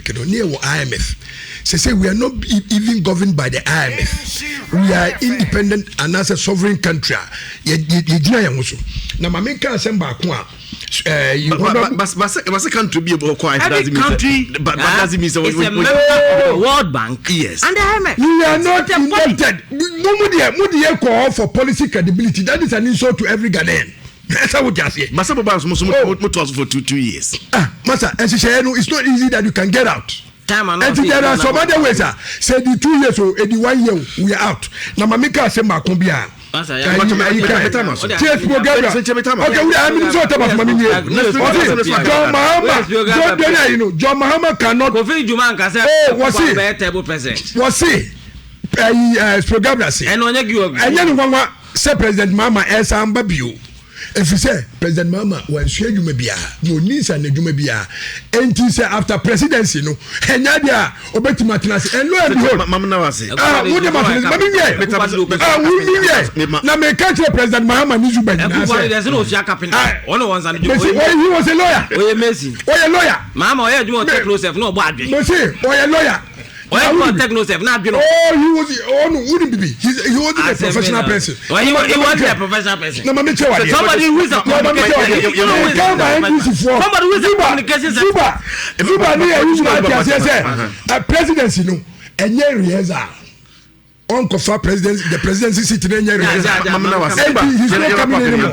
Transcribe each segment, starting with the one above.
Republic near IMF. Say we are not even governed by the IMF. We are independent and as a sovereign country. Now, my main concern back one. But country be about quiet. But doesn't mean so. It's a member of the World Bank. Yes. And the IMF. We are not indebted. Nobody call for policy credibility. That is an insult to every Ghanaian. That's what you say. But some of us must for 2 years. Master, and she said, it's not easy that you can get out. And there are some other ways. Say the 2 years or the 1 year, we are out. Now, Mamika said, Makumbia. Okay, we are in sort of John Mahama cannot. Was he? Program say. And then say President Mama Esam Babio. If you say President Mama, when she you may be no needs and you may be and he say after presidency, no, and Nadia, Obeti Martinez, and lo and behold, Mamma Nawasi. Now, may country President Mahama needs you better. There's no Shakapin. Only ones and he was a lawyer. Oh, you're messy. Oh, a lawyer. Mama, I do not take yourself, no bad. Monsieur, oh, a lawyer. Well, take no self, not you know. Oh, he was wouldn't be. He wasn't a professional person. Well, he wasn't a professional person. No, somebody who is a somebody who is a communication presidency, no, and Reza. Uncle for president, the presidency sitting in here. He's not coming anymore.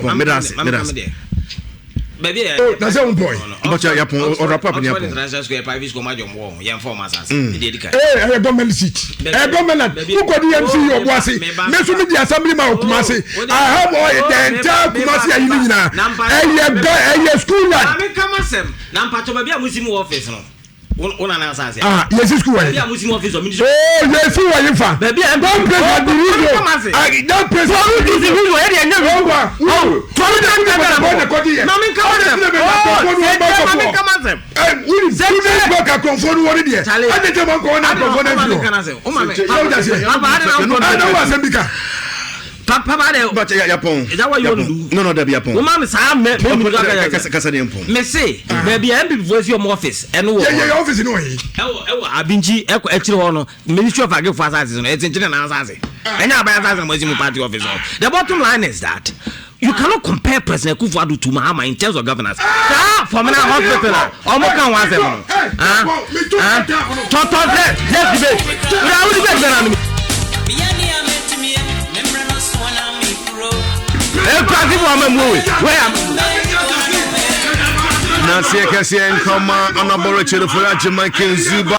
Baby, that's one boy. But you're or a papa. International Square private school, my young former sons. A government seat. A government. Who got the MC of Wasi? Mention the assembly of Kumasi. I have all the entire Kumasi and a school. Nampacho baby, I'm Muslim office. Yes, school. Muslim office. Oh, yes, who are you from? Baby, I'm don't play at the radio. I don't play for the radio. Papa, but is that what you want to do? No, that be a pong. Woman, me say, maybe I'm before your office and your office in way. Abinchi, actually, on Ministry of Agriculture, it's in General Sazi. And now by a Muslim party officer. The bottom line is that you cannot compare President Kufuor to Mahama in terms of governance. For me, I'm hospital. Omokan was them. Let's debate. Nancy Cassian, come on, I'm a borrower for Jamaican Zuba.